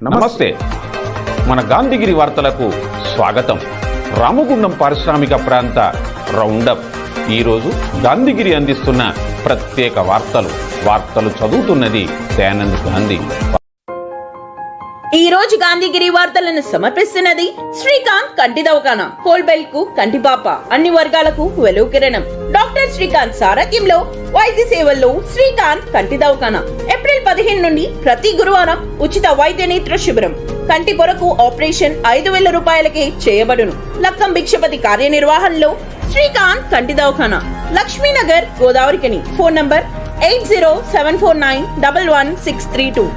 నమస్తే. మన గాంధీగిరి వార్తలకు స్వాగతం. రామగుండం పారిశ్రామిక ప్రాంత రౌండప్. ఈరోజు గాంధీగిరి అందిస్తున్న ప్రత్యేక వార్తలు చదువుతున్నది దయానంద్ గాంధీ. ఈ రోజు గాంధీగిరి వార్తలను సమర్పిస్తున్నది శ్రీకాంత్ కంటి దవాఖానా. హోల్బెల్ కు కంటిపాప, అన్ని వర్గాలకు వెలుగు కిరణం. డాక్టర్ శ్రీకాంత్ సారథ్యంలో వైద్య సేవల్లో శ్రీకాంత్ కంటి దవాఖానా. ఏప్రిల్ 15 నుండి ప్రతి గురువారం ఉచిత వైద్య నేత్ర శిబిరం. కంటి పొరకు ఆపరేషన్ 5,000 రూపాయలకే చేయబడును. లక్కం భిక్షపతి కార్యనిర్వహణలో శ్రీకాంత్ కంటి దవాఖానా, Lakshminagar, Godavarikhani. Phone number 8074911632.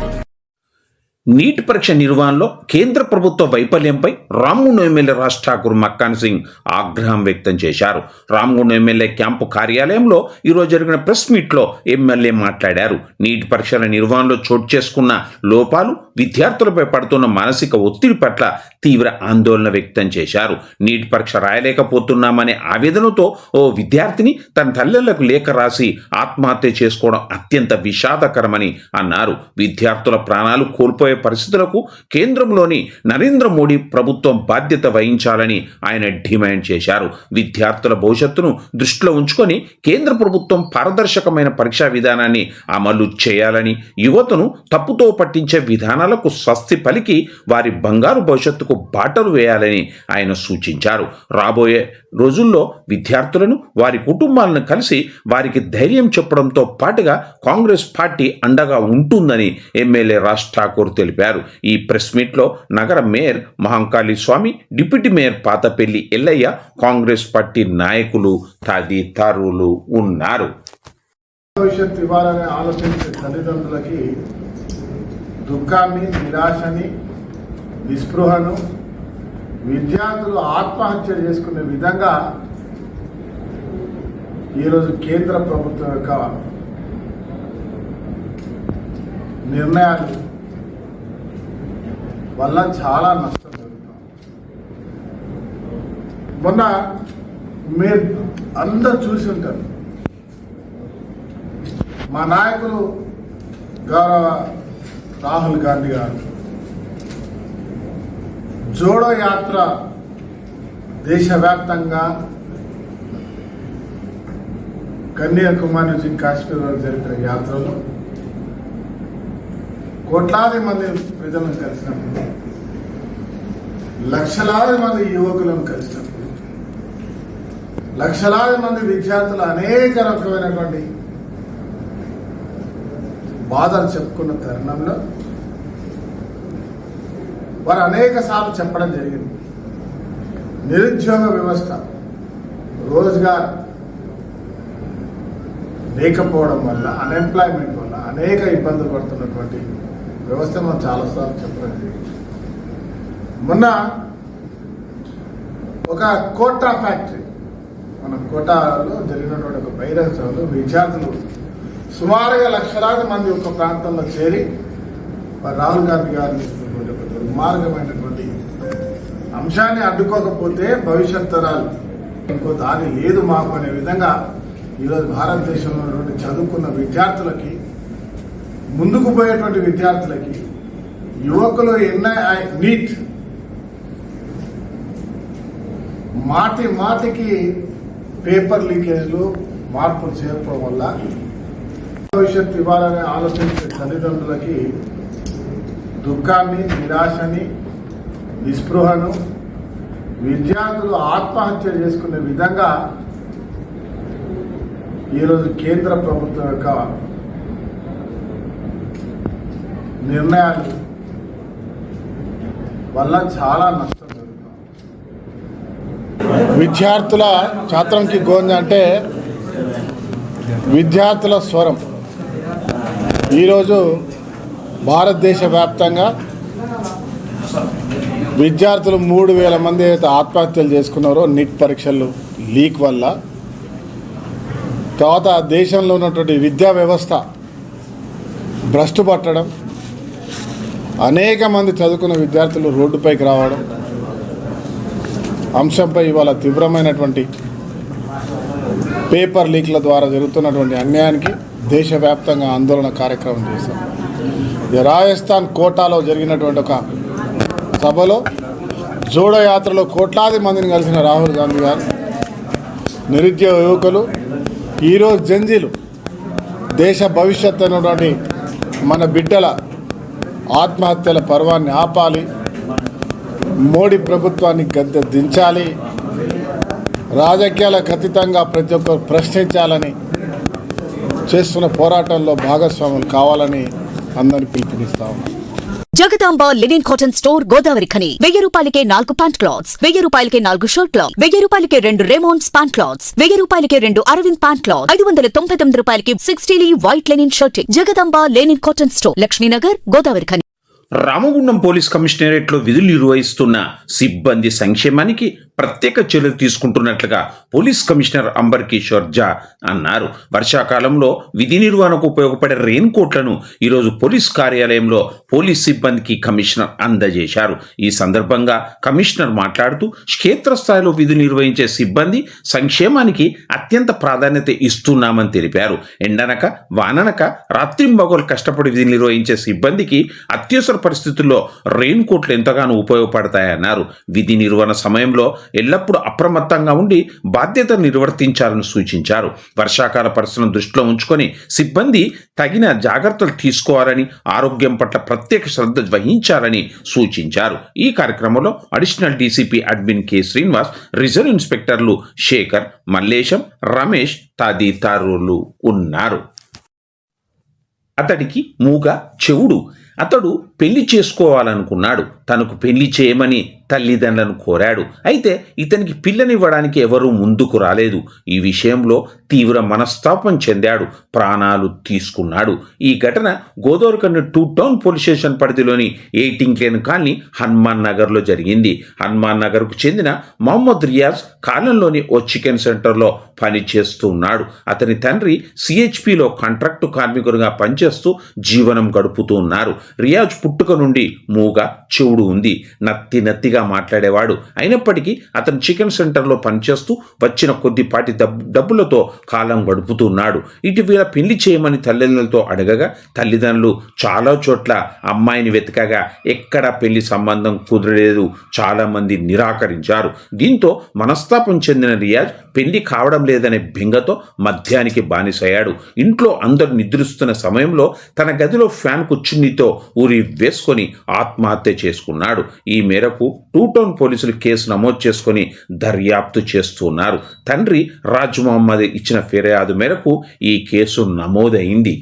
NEET పరీక్ష నిర్వహణలో కేంద్ర ప్రభుత్వ వైఫల్యంపై రామగుండం ఎమ్మెల్యే రాజ్ ఠాకూర్ మక్కాన్ సింగ్ ఆగ్రహం వ్యక్తం చేశారు. రామగుండం ఎమ్మెల్యే క్యాంపు కార్యాలయంలో ఈరోజు జరిగిన ప్రెస్ మీట్లో ఎమ్మెల్యే మాట్లాడారు. నీట్ పరీక్షల నిర్వహణలో చోటు చేసుకున్న లోపాలు, విద్యార్థులపై పడుతున్న మానసిక ఒత్తిడి పట్ల తీవ్ర ఆందోళన వ్యక్తం చేశారు. నీట్ పరీక్ష రాయలేకపోతున్నామనే ఆవేదనతో ఓ విద్యార్థిని తన తల్లులకు లేఖ రాసి ఆత్మహత్య చేసుకోవడం అత్యంత విషాదకరమని అన్నారు. విద్యార్థుల ప్రాణాలు కోల్పోయే పరిస్థితులకు కేంద్రంలోని నరేంద్ర మోడీ ప్రభుత్వం బాధ్యత వహించాలని ఆయన డిమాండ్ చేశారు. విద్యార్థుల భవిష్యత్తును దృష్టిలో ఉంచుకొని కేంద్ర ప్రభుత్వం పారదర్శకమైన పరీక్షా విధానాన్ని అమలు చేయాలని, యువతను తప్పుతో పట్టించే విధానాలకు స్వస్తి పలికి వారి బంగారు భవిష్యత్తుకు బాటలు వేయాలని ఆయన సూచించారు. రాబోయే రోజుల్లో విద్యార్థులను, వారి కుటుంబాలను కలిసి వారికి ధైర్యం చెప్పడంతో పాటుగా కాంగ్రెస్ పార్టీ అండగా ఉంటుందని ఎమ్మెల్యే రాజ్ ఠాకూర్ తెలిపారు. ఈ ప్రెస్ మీట్లో నగర mayor Mahankali Swamy, deputy mayor Pathapalli Ellaiah, Congress party నాయకులు తదితరులు ఉన్నారు. భవిష్యత్తు ఇవ్వాలని ఆలోచించే తల్లిదండ్రులకి దుఃఖాన్ని, నిరాశని, నిస్పృహను, విద్యార్థులు ఆత్మహత్య చేసుకునే విధంగా ఈరోజు కేంద్ర ప్రభుత్వం యొక్క నిర్ణయాలు వల్ల చాలా నష్టం జరుగుతుంది. మొన్న మీరు అందరు చూసి ఉంటారు, మా నాయకులు గౌరవ రాహుల్ గాంధీ గారు జోడో యాత్ర దేశవ్యాప్తంగా కన్యాకుమారి నుంచి కాశ్మీర్ వరకు జరిపిన యాత్రలో కోట్లాది మంది ప్రజలను కలిసినప్పుడు, లక్షలాది మంది యువకులను కలిసినప్పుడు, లక్షలాది మంది విద్యార్థులు అనేక రకమైనటువంటి బాధలు చెప్పుకున్న తరుణంలో వారు అనేక సార్లు చెప్పడం జరిగింది. నిరుద్యోగ వ్యవస్థ, రోజ్గార్ లేకపోవడం వల్ల, అన్ఎంప్లాయ్మెంట్ వల్ల అనేక ఇబ్బందులు పడుతున్నటువంటి వ్యవస్థ మనం చాలాసార్లు చెప్పడం జరిగింది. మొన్న ఒక కోటా ఫ్యాక్టరీ, మన కోటాలో జరిగినటువంటి ఒక బహిరంగ సభలో విద్యార్థులు సుమారుగా లక్షలాది మంది ఒక ప్రాంతంలో చేరి రాహుల్ గాంధీ గారిని దుర్మార్గమైనటువంటి అంశాన్ని అడ్డుకోకపోతే భవిష్యత్ తరాలు ఇంకో దారి లేదు మాకు అనే విధంగా ఈరోజు భారతదేశంలో ఉన్నటువంటి చదువుకున్న విద్యార్థులకి, ముందుకు పోయేటువంటి విద్యార్థులకి, యువకులు నీట్ మాటికి పేపర్ లీకేజ్లు, మార్పులు చేర్పడం వల్ల భవిష్యత్తు ఇవ్వాలని ఆలోచించే తల్లిదండ్రులకి దుఃఖాన్ని, నిరాశని, నిస్పృహను, విద్యార్థులు ఆత్మహత్య చేసుకునే విధంగా ఈరోజు కేంద్ర ప్రభుత్వం యొక్క నిర్ణయాలు వల్ల చాలా నష్టం జరుగుతుంది. విద్యార్థుల ఛాత్రంకి గోంజ అంటే విద్యార్థుల స్వరం. ఈరోజు భారతదేశ వ్యాప్తంగా విద్యార్థులు 3,000 మంది అయితే ఆత్మహత్యలు చేసుకున్నారో నీట్ పరీక్షలు లీక్ వల్ల. తర్వాత దేశంలో ఉన్నటువంటి విద్యా వ్యవస్థ భ్రష్టు పట్టడం, అనేక మంది చదువుకున్న విద్యార్థులు రోడ్డుపైకి రావడం అంశంపై ఇవాళ తీవ్రమైనటువంటి పేపర్ లీక్ల ద్వారా జరుగుతున్నటువంటి అన్యాయానికి దేశవ్యాప్తంగా ఆందోళన కార్యక్రమం చేశాం. ఈ రాజస్థాన్ కోటాలో జరిగినటువంటి ఒక సభలో జోడో యాత్రలో కోట్లాది మందిని కలిసిన రాహుల్ గాంధీ గారు నిరుద్యోగ యువకులు ఈరోజు జంజీలు దేశ భవిష్యత్తు అయినటువంటి మన బిడ్డల ఆత్మహత్యల పర్వాన్ని ఆపాలి, మోడీ ప్రభుత్వాన్ని గద్దె దించాలి, రాజకీయాలకు అతీతంగా ప్రతి ఒక్కరు ప్రశ్నించాలని చేస్తున్న పోరాటంలో భాగస్వాములు కావాలని అందరినీ పిలుపునిస్తా ఉన్నాం. Jagadamba linen cotton store Godavari Khani 1000 రూపాయలకే 4 ప్యాంట్ క్లాత్స్, 1000 రూపాయలకే 4 షర్ట్ క్లాత్, 1000 రూపాయలకే 2 రేమోన్స్ ప్యాంట్ క్లాత్స్, 1000 రూపాయలకే 2 అరవింద్ ప్యాంట్ క్లాత్, 599 రూపాయలకి 60 white linen shirt. Jagadamba linen cotton store, Lakshminagar, Godavari Khani. Ramagundam police కమిషనరేట్లో విధులు నిర్వహిస్తున్న సిబ్బంది సంక్షేమానికి ప్రత్యేక చర్యలు తీసుకుంటున్నట్లుగా పోలీస్ కమిషనర్ అంబర్ కిషోర్ ఝా అన్నారు. వర్షాకాలంలో విధి నిర్వహణకు ఉపయోగపడే రెయిన్ కోట్లను ఈరోజు పోలీస్ కార్యాలయంలో పోలీస్ సిబ్బందికి కమిషనర్ అందజేశారు. ఈ సందర్భంగా కమిషనర్ మాట్లాడుతూ క్షేత్రస్థాయిలో విధులు నిర్వహించే సిబ్బంది సంక్షేమానికి అత్యంత ప్రాధాన్యత ఇస్తున్నామని తెలిపారు. ఎండనక వాననక రాత్రింబగలు కష్టపడి విధులు నిర్వహించే సిబ్బందికి అత్యవసర పరిస్థితుల్లో రెయిన్ కోట్లు ఎంతగానో ఉపయోగపడతాయన్నారు. విధి నిర్వహణ సమయంలో ఎల్లప్పుడూ అప్రమత్తంగా ఉండి బాధ్యత నిర్వర్తించాలని సూచించారు. వర్షాకాల పరిస్థితులను దృష్టిలో ఉంచుకొని సిబ్బంది తగిన జాగ్రత్తలు తీసుకోవాలని, ఆరోగ్యం పట్ల ప్రత్యేక శ్రద్ధ వహించాలని సూచించారు. ఈ కార్యక్రమంలో additional DCP admin K Srinivas, reserve ఇన్స్పెక్టర్లు శేఖర్, మల్లేశం, రమేష్ తదితరులు ఉన్నారు. అతడికి మూగ చెవుడు. అతడు పెళ్లి చేసుకోవాలనుకున్నాడు. తనకు పెళ్లి చేయమని తల్లిదండ్రులను కోరాడు. అయితే ఇతనికి పిల్లనివ్వడానికి ఎవరూ ముందుకు రాలేదు. ఈ విషయంలో తీవ్ర మనస్తాపం చెందాడు. ప్రాణాలు తీసుకున్నాడు. ఈ ఘటన గోదావరిఖని 2 టౌన్ పోలీస్ స్టేషన్ పరిధిలోని 18 లేన్ కాలనీ హనుమాన్ నగర్లో జరిగింది. హనుమాన్ నగర్కు చెందిన మహమ్మద్ రియాజ్ కాలంలోని ఓ చికెన్ సెంటర్లో పనిచేస్తూ ఉన్నాడు. అతని తండ్రి సిహెచ్పిలో కాంట్రాక్టు కార్మికుడిగా పనిచేస్తూ జీవనం గడుపుతూ ఉన్నారు. రియాజ్ పుట్టుక నుండి మూగ చెవుడు ఉంది. నత్తిగా మాట్లాడేవాడు. అయినప్పటికీ అతను చికెన్ సెంటర్లో పనిచేస్తూ వచ్చిన కొద్దిపాటి డబ్బులతో కాలం గడుపుతున్నాడు. ఇటీవల పెళ్లి చేయమని తల్లిదండ్రులతో అడగగా తల్లిదండ్రులు చాలా చోట్ల అమ్మాయిని వెతకగా ఎక్కడా పెళ్లి సంబంధం కుదరలేదు. చాలామంది నిరాకరించారు. దీంతో మనస్తాపం చెందిన రియాజ్ పెళ్లి కావడం లేదనే బెంగతో మద్యానికి బానిసయ్యాడు. ఇంట్లో అందరూ నిద్రిస్తున్న సమయంలో తన గదిలో ఫ్యాన్కు చున్నీతో ఊరి వేసుకొని ఆత్మహత్య చేసుకున్నాడు. ఈ మేరకు 2 టౌన్ పోలీసులు కేసు నమోదు చేసుకొని దర్యాప్తు చేస్తున్నారు. తండ్రి రాజ్ మహమ్మద్ ఇచ్చిన ఫిర్యాదు మేరకు ఈ కేసు నమోదైంది.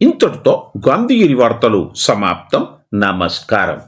ఇంతటితో గాంధీగిరి వార్తలు సమాప్తం. నమస్కారం.